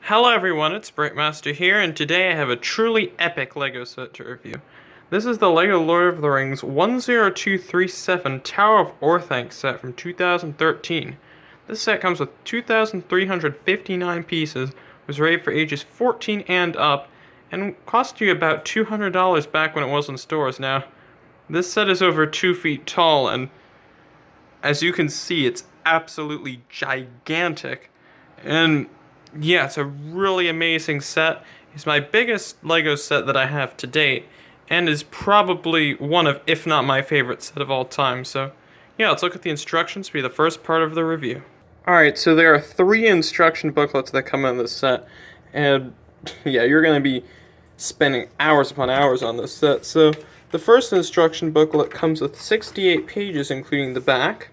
Hello everyone, it's Breakmaster here, and today I have a truly epic LEGO set to review. This is the LEGO Lord of the Rings 10237 Tower of Orthanc set from 2013. This set comes with 2,359 pieces, was rated for ages 14 and up, and cost you about $200 back when it was in stores. Now, this set is over 2 feet tall, and as you can see, it's absolutely gigantic. And yeah, it's a really amazing set. It's my biggest LEGO set that I have to date, and is probably one of, if not my favorite set of all time. So yeah, let's look at the instructions to be the first part of the review. Alright, so there are 3 instruction booklets that come in this set, and yeah, you're going to be spending hours upon hours on this set. So the first instruction booklet comes with 68 pages, including the back.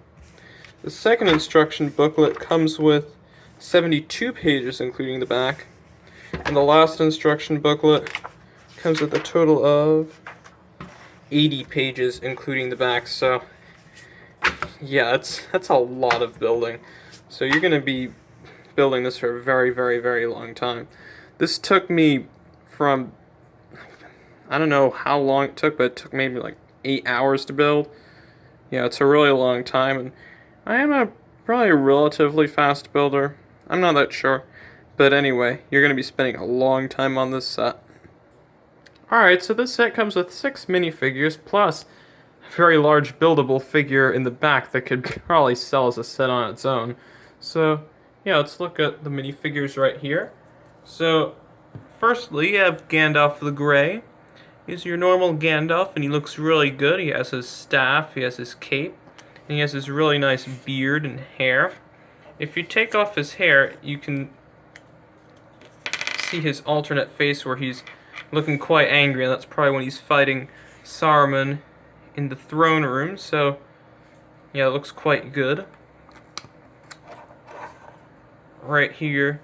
The second instruction booklet comes with 72 pages, including the back. And the last instruction booklet comes with a total of 80 pages, including the back. So yeah, that's a lot of building. So you're going to be building this for a very, very, very long time. This took me from, I don't know how long it took, but it took maybe like 8 hours to build. Yeah, it's a really long time, and I am probably a relatively fast builder. I'm not that sure. But anyway, you're going to be spending a long time on this set. Alright, so this set comes with 6 minifigures, plus a very large buildable figure in the back that could probably sell as a set on its own. So, yeah, let's look at the minifigures right here. So, firstly, you have Gandalf the Grey. He's your normal Gandalf, and he looks really good. He has his staff, he has his cape, and he has his really nice beard and hair. If you take off his hair, you can see his alternate face where he's looking quite angry, and that's probably when he's fighting Saruman in the throne room. So, yeah, it looks quite good. Right here,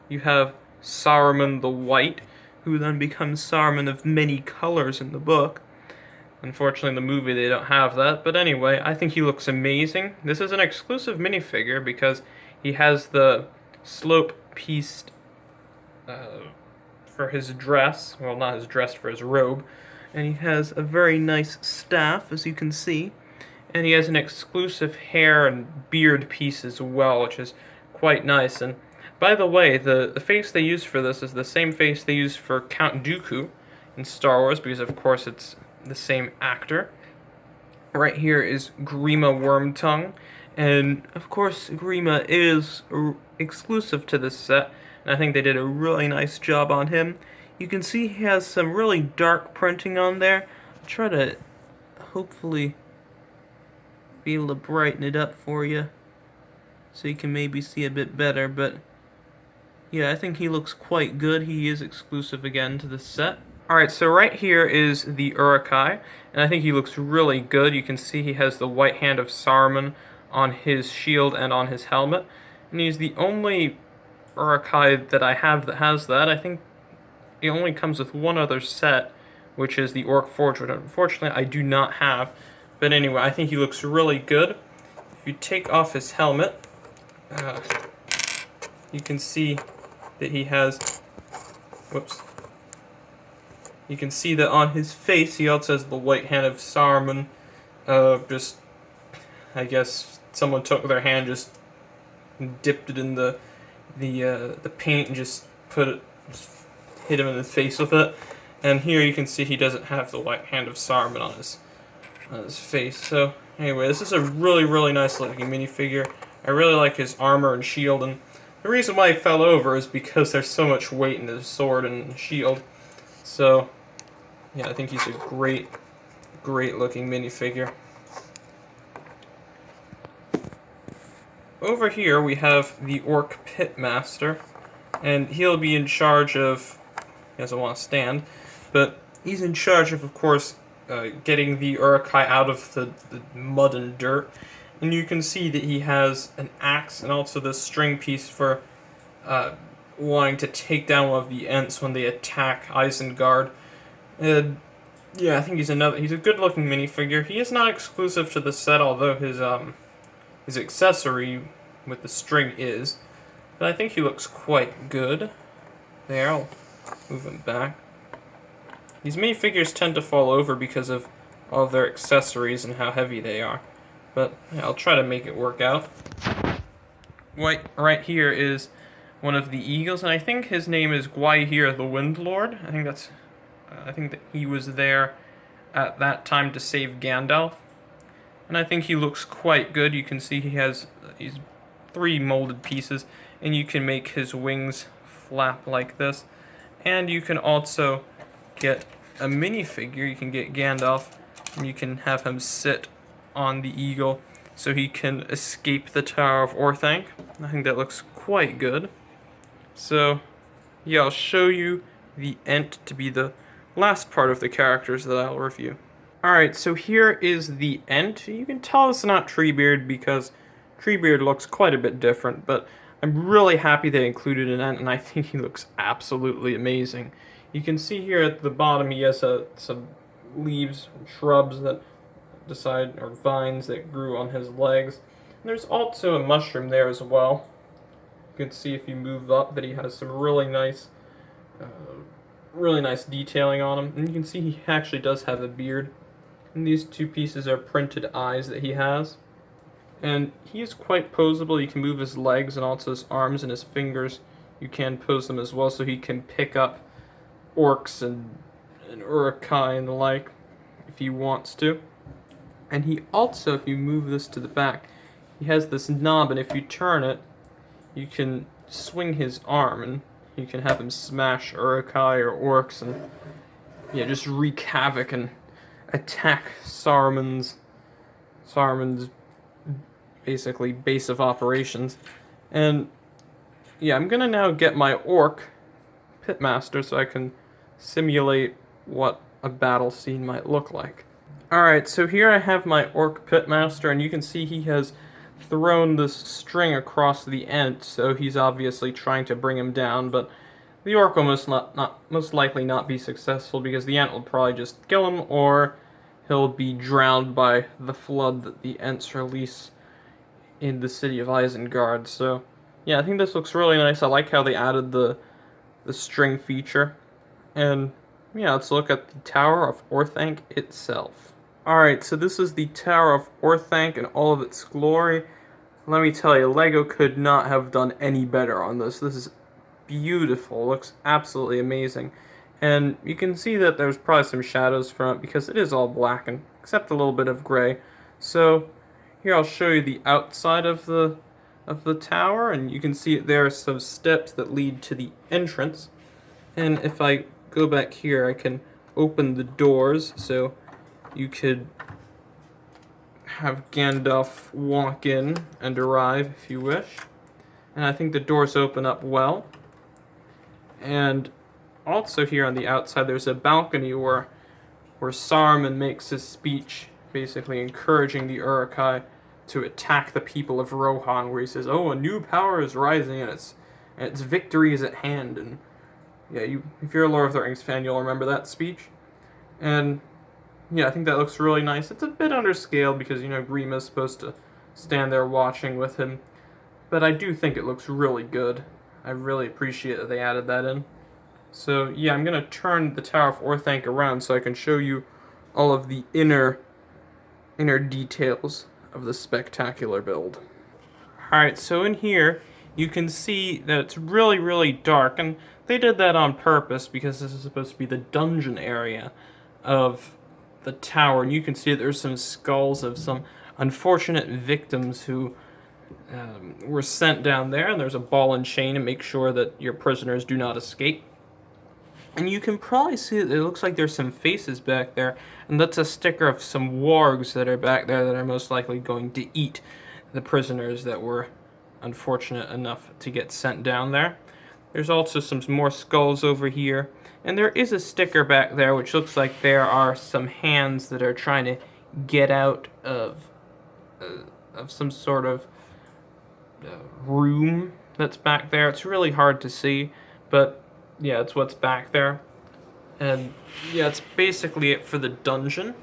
you have Saruman the White, who then becomes Saruman of many colors in the book. Unfortunately, in the movie, they don't have that. But anyway, I think he looks amazing. This is an exclusive minifigure because he has the slope-pieced for his dress. Well, not his dress, for his robe. And he has a very nice staff, as you can see. And he has an exclusive hair and beard piece as well, which is quite nice. And by the way, the face they use for this is the same face they use for Count Dooku in Star Wars, because of course it's the same actor. Right here is Grima Wormtongue, and of course Grima is exclusive to this set, and I think they did a really nice job on him. You can see he has some really dark printing on there. I'll try to hopefully be able to brighten it up for you so you can maybe see a bit better, but yeah, I think he looks quite good. He is exclusive again to this set. Alright, so right here is the Uruk-hai, and I think he looks really good. You can see he has the white hand of Saruman on his shield and on his helmet, and he's the only Uruk-hai that I have that has that. I think it only comes with one other set, which is the Orc Forge, which unfortunately I do not have. But anyway, I think he looks really good. If you take off his helmet, you can see that he has, whoops. You can see that on his face he also has the white hand of Saruman. I guess someone took their hand, just dipped it in the paint and just hit him in the face with it. And here you can see he doesn't have the white hand of Saruman on his face. So anyway, this is a really, really nice looking minifigure. I really like his armor and shield, and the reason why he fell over is because there's so much weight in his sword and shield. So yeah, I think he's a great, great looking minifigure. Over here we have the Orc Pitmaster, and he'll be in charge of, he doesn't want to stand, but he's in charge of course, getting the Uruk-hai out of the mud and dirt. And you can see that he has an axe and also this string piece for wanting to take down one of the Ents when they attack Isengard. And yeah, I think he's a good-looking minifigure. He is not exclusive to the set, although his accessory with the string is. but I think he looks quite good. There, I'll move him back. These minifigures tend to fall over because of all of their accessories and how heavy they are. But yeah, I'll try to make it work out. Right here is one of the eagles, and I think his name is Gwaihir the Wind Lord. I think that he was there at that time to save Gandalf. And I think he looks quite good. You can see he has these 3 molded pieces, and you can make his wings flap like this. And you can also get a minifigure. You can get Gandalf, and you can have him sit on the eagle so he can escape the Tower of Orthanc. I think that looks quite good. So, yeah, I'll show you the Ent to be the last part of the characters that I'll review. Alright, so here is the Ent. You can tell it's not Treebeard because Treebeard looks quite a bit different, but I'm really happy they included an Ent, and I think he looks absolutely amazing. You can see here at the bottom he has some leaves, shrubs that or vines that grew on his legs. And there's also a mushroom there as well. You can see if you move up that he has some really nice detailing on him. And you can see he actually does have a beard. And these 2 pieces are printed eyes that he has. And he is quite posable. You can move his legs and also his arms and his fingers. You can pose them as well so he can pick up orcs and Uruk-hai and the like if he wants to. And he also, if you move this to the back, he has this knob, and if you turn it, you can swing his arm, and you can have him smash Uruk-hai or orcs, and yeah, just wreak havoc and attack Saruman's basically base of operations. And yeah, I'm gonna now get my orc pitmaster so I can simulate what a battle scene might look like. Alright, so here I have my orc pitmaster, and you can see he has thrown this string across the Ent, so he's obviously trying to bring him down, but the orc will most likely not be successful because the Ent will probably just kill him, or he'll be drowned by the flood that the Ents release in the city of Isengard. So yeah, I think this looks really nice. I like how they added the string feature. And yeah, let's look at the Tower of Orthanc itself. Alright, so this is the Tower of Orthanc in all of its glory. Let me tell you, LEGO could not have done any better on this. This is beautiful. It looks absolutely amazing. And you can see that there's probably some shadows from it because it is all black, and except a little bit of gray. So here I'll show you the outside of the tower, and you can see there are some steps that lead to the entrance. And if I go back here, I can open the doors, so you could have Gandalf walk in and arrive if you wish. And I think the doors open up well. And also here on the outside there's a balcony where Saruman makes his speech, basically encouraging the Uruk-hai to attack the people of Rohan, where he says, "Oh, a new power is rising, and its victory is at hand." And yeah, if you're a Lord of the Rings fan, you'll remember that speech. And yeah, I think that looks really nice. It's a bit underscaled because, Grima's supposed to stand there watching with him. But I do think it looks really good. I really appreciate that they added that in. So yeah, I'm going to turn the Tower of Orthanc around so I can show you all of the inner details of the spectacular build. Alright, so in here, you can see that it's really, really dark. And they did that on purpose because this is supposed to be the dungeon area of the tower, and you can see that there's some skulls of some unfortunate victims who were sent down there, and there's a ball and chain to make sure that your prisoners do not escape. And you can probably see that it looks like there's some faces back there, and that's a sticker of some wargs that are back there that are most likely going to eat the prisoners that were unfortunate enough to get sent down there. There's also some more skulls over here. And there is a sticker back there which looks like there are some hands that are trying to get out of some sort of room that's back there. It's really hard to see, but yeah, it's what's back there. And yeah, it's basically it for the dungeon.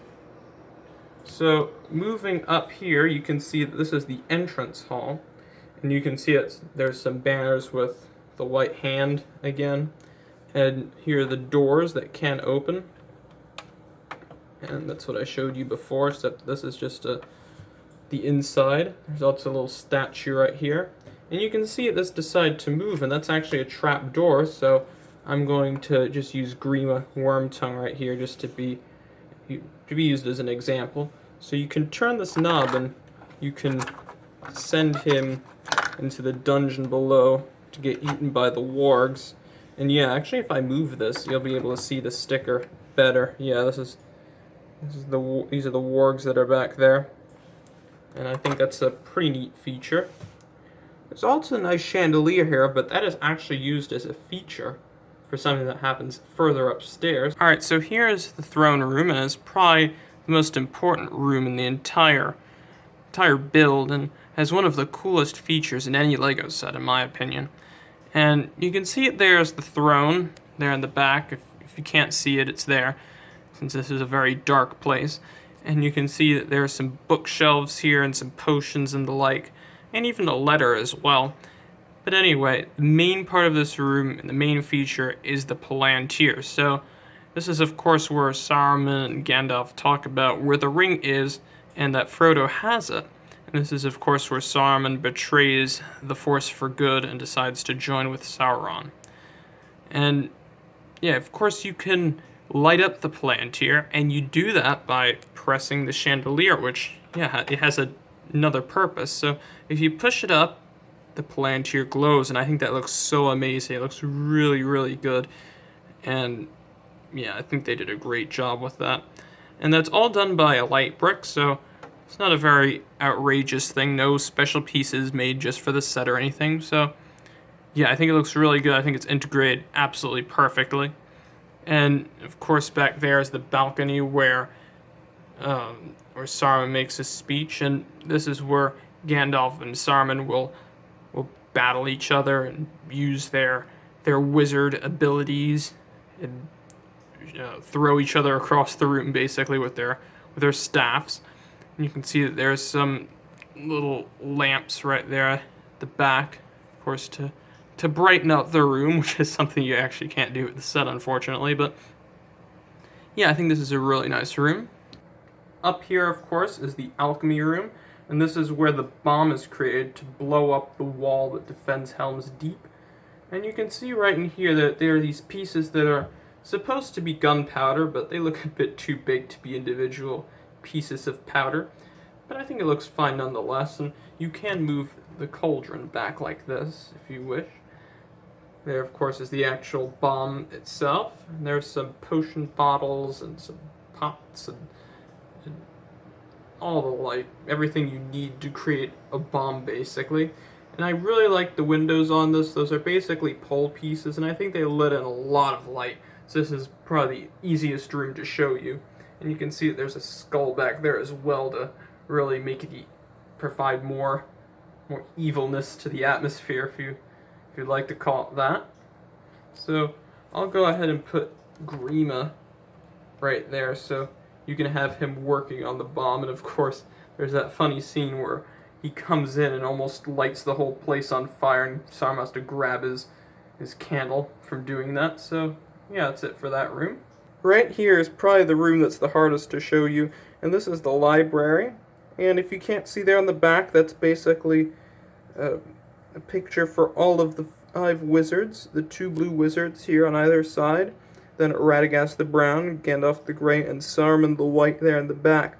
So moving up here, you can see that this is the entrance hall. And you can see there's some banners with the white hand again. And here are the doors that can open. And that's what I showed you before, except this is just the inside. There's also a little statue right here. And you can see this decided to move, and that's actually a trap door, so I'm going to just use Grima Wormtongue right here just to be used as an example. So you can turn this knob and you can send him into the dungeon below to get eaten by the wargs. And yeah, actually if I move this, you'll be able to see the sticker better. Yeah, these are the wargs that are back there. And I think that's a pretty neat feature. There's also a nice chandelier here, but that is actually used as a feature for something that happens further upstairs. Alright, so here is the throne room, and it's probably the most important room in the entire build, and has one of the coolest features in any LEGO set, in my opinion. And you can see it there as the throne, there in the back. If you can't see it, it's there, since this is a very dark place. And you can see that there are some bookshelves here, and some potions and the like, and even a letter as well. But anyway, the main part of this room and the main feature is the Palantir. So this is of course where Saruman and Gandalf talk about where the ring is and that Frodo has it. And this is of course where Saruman betrays the Force for good and decides to join with Sauron. And yeah, of course you can light up the Palantir, and you do that by pressing the chandelier, which, yeah, it has another purpose. So if you push it up, the Palantir glows, and I think that looks so amazing. It looks really, really good. And yeah, I think they did a great job with that. And that's all done by a light brick, so it's not a very outrageous thing. No special pieces made just for the set or anything. So yeah, I think it looks really good. I think it's integrated absolutely perfectly. And of course back there is the balcony where Saruman makes his speech, and this is where Gandalf and Saruman will battle each other and use their wizard abilities and throw each other across the room basically with their staffs. And you can see that there's some little lamps right there at the back, of course, to brighten up the room, which is something you actually can't do with the set, unfortunately. But yeah, I think this is a really nice room. Up here, of course, is the Alchemy Room, and this is where the bomb is created to blow up the wall that defends Helm's Deep. And you can see right in here that there are these pieces that are supposed to be gunpowder, but they look a bit too big to be individual pieces of powder. But I think it looks fine nonetheless, and you can move the cauldron back like this if you wish. There, of course, is the actual bomb itself. And there's some potion bottles and some pots and all the like, everything you need to create a bomb, basically. And I really like the windows on this. Those are basically pole pieces, and I think they let in a lot of light. So this is probably the easiest room to show you. And you can see that there's a skull back there as well to really make it provide more evilness to the atmosphere, if you'd like to call it that. So I'll go ahead and put Grima right there, so you can have him working on the bomb. And of course, there's that funny scene where he comes in and almost lights the whole place on fire, and Saruman has to grab his candle from doing that. So yeah, that's it for that room. Right here is probably the room that's the hardest to show you, and this is the library. And if you can't see there on the back, that's basically a picture for all of the 5 wizards, the 2 blue wizards here on either side, then Radagast the brown, Gandalf the gray, and Saruman the white there in the back.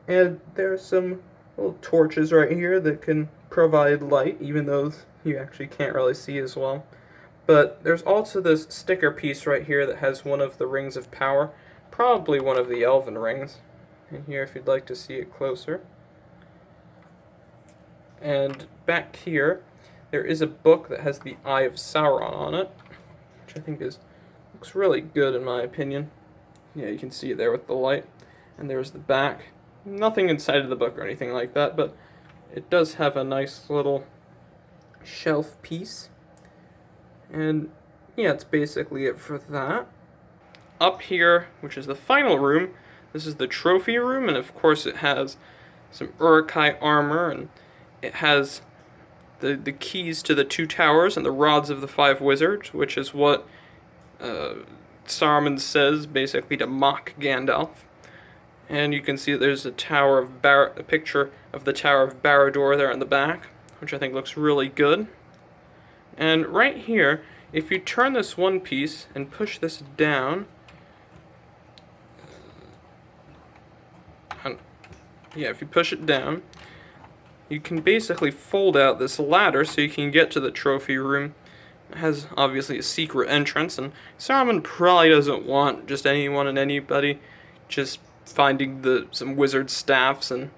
And there's some little torches right here that can provide light, even though you actually can't really see as well. But there's also this sticker piece right here that has one of the rings of power, probably one of the elven rings. And here, if you'd like to see it closer. And back here, there is a book that has the Eye of Sauron on it, which I think looks really good in my opinion. Yeah, you can see it there with the light. And there's the back. Nothing inside of the book or anything like that, but it does have a nice little shelf piece. And yeah, it's basically it for that. Up here, which is the final room, this is the trophy room, and of course it has some Uruk-hai armor, and it has the keys to the 2 towers and the rods of the 5 wizards, which is what Saruman says basically to mock Gandalf. And you can see that there's a picture of the Tower of Barad-dûr there in the back, which I think looks really good. And right here, if you turn this one piece and push this down, if you push it down, you can basically fold out this ladder so you can get to the trophy room. It has obviously a secret entrance, and Saruman probably doesn't want just anyone and anybody just finding some wizard staffs and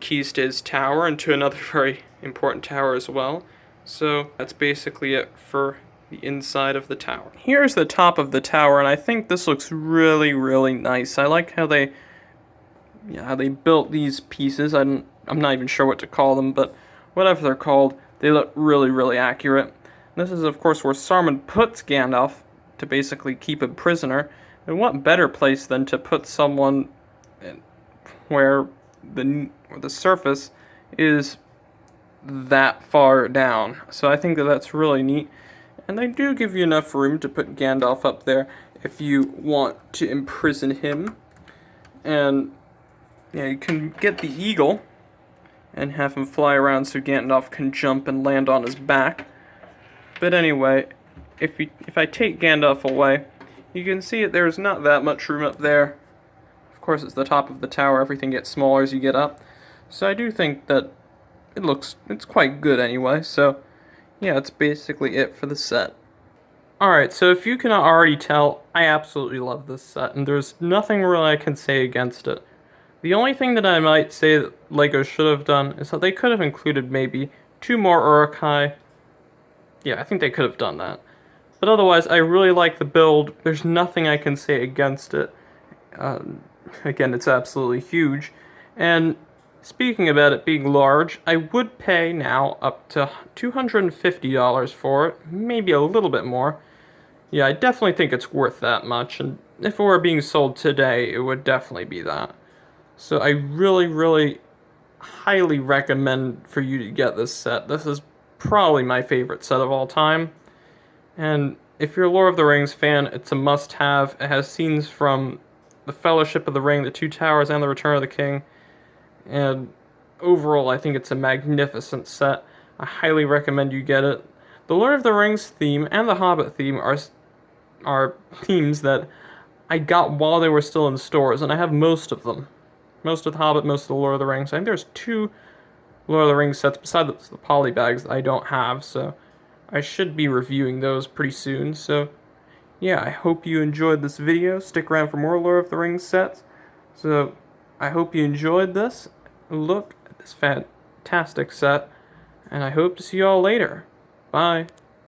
keys to his tower and to another very important tower as well. So that's basically it for the inside of the tower. Here's the top of the tower, and I think this looks really, really nice. I like how they built these pieces. I'm not even sure what to call them, but whatever they're called, they look really, really accurate. This is, of course, where Saruman puts Gandalf to basically keep him prisoner. And what better place than to put someone where the surface is that far down. So I think that's really neat. And they do give you enough room to put Gandalf up there if you want to imprison him. And yeah, you can get the eagle and have him fly around so Gandalf can jump and land on his back. But anyway, if I take Gandalf away, you can see that there's not that much room up there. Of course, it's the top of the tower. Everything gets smaller as you get up. So I do think that it's quite good anyway. So yeah, that's basically it for the set. Alright, so if you cannot already tell, I absolutely love this set, and there's nothing really I can say against it. The only thing that I might say that LEGO should have done is that they could have included maybe 2 more Uruk-hai. Yeah, I think they could have done that. But otherwise, I really like the build. There's nothing I can say against it. Again, it's absolutely huge. And speaking about it being large, I would pay now up to $250 for it. Maybe a little bit more. Yeah, I definitely think it's worth that much. And if it were being sold today, it would definitely be that. So I really, really highly recommend for you to get this set. This is probably my favorite set of all time. And if you're a Lord of the Rings fan, it's a must-have. It has scenes from the Fellowship of the Ring, the 2 Towers, and the Return of the King. And overall, I think it's a magnificent set. I highly recommend you get it. The Lord of the Rings theme and the Hobbit theme are themes that I got while they were still in stores, and I have most of them. Most of the Hobbit, most of the Lord of the Rings. I think there's 2 Lord of the Rings sets besides the poly bags that I don't have, so I should be reviewing those pretty soon. So yeah, I hope you enjoyed this video. Stick around for more Lord of the Rings sets. So I hope you enjoyed this. Look at this fantastic set, and I hope to see you all later. Bye.